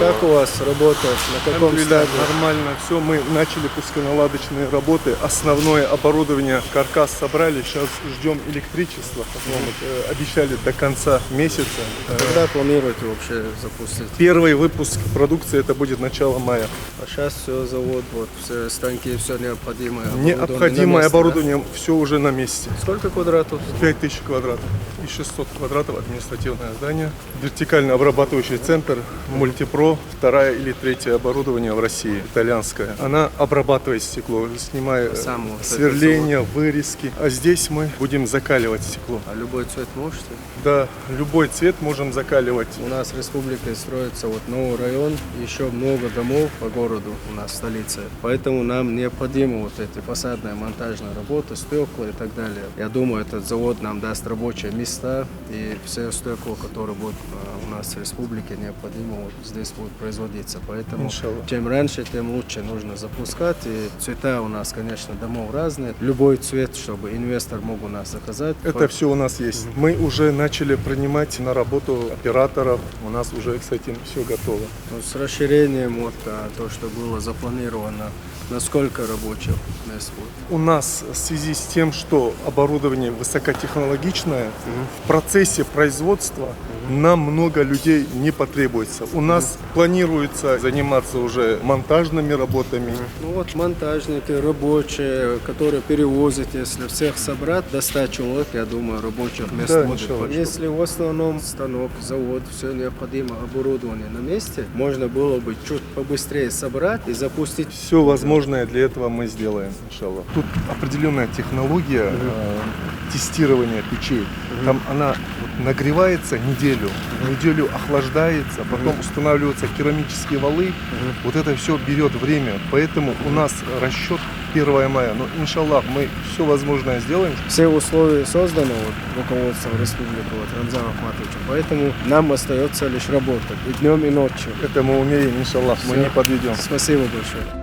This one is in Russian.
Как у вас работа? На каком стадии? Нормально все. Мы начали пусконаладочные работы. Основное оборудование, каркас собрали. Сейчас ждем электричества. Обещали до конца месяца. Когда планируете вообще запустить? Первый выпуск продукции это будет начало мая. А сейчас все завод, вот все станки, все необходимое. Необходимое оборудование все уже на месте. Сколько квадратов? 5000 квадратов и 600 квадратов административное здание. Вертикально обрабатывающий центр Мультипро, вторая или третье оборудование в России, итальянское. Она обрабатывает стекло, снимая сверления, вырезки. А здесь мы будем закаливать стекло. А любой цвет можете? Да, любой цвет можем закаливать. У нас в республике строится вот новый район, еще много домов по городу у нас в столице. Поэтому нам необходимы вот эти фасадные монтажные работы, стекла и так далее. Я думаю, этот завод нам даст рабочие места, и все стекло, которое будет у нас в республике, необходимо вот здесь будет производиться. Поэтому чем раньше, тем лучше нужно запускать. И цвета у нас, конечно, домов разные. Любой цвет, чтобы инвестор мог у нас заказать. Это все у нас есть. Мы уже начали принимать на работу операторов. У нас уже, кстати, все готово. Ну, с расширением вот то, что было запланировано, насколько рабочих мест будет? У нас в связи с тем, что оборудование высокотехнологичное, в процессе производства нам много людей не потребуется. У нас планируется заниматься уже монтажными работами. Ну вот монтажники, рабочие, которые перевозят, если всех собрать, до 100 человек, я думаю, рабочих мест будет. Если в основном станок, завод, все необходимое оборудование на месте, можно было бы чуть побыстрее собрать и запустить. Все возможное для этого мы сделаем, иншаллах. Тут определенная технология тестирования печей. Там она нагревается неделю охлаждается, потом устанавливаются керамические валы. Вот это все берет время, поэтому у нас расчет 1 мая. Но, иншаллах, мы все возможное сделаем. Все условия созданы руководством республики Рамзаном Ахматовичем, поэтому нам остается лишь работать и днем, и ночью. Это мы умеем, иншаллах, мы не подведем. Спасибо большое.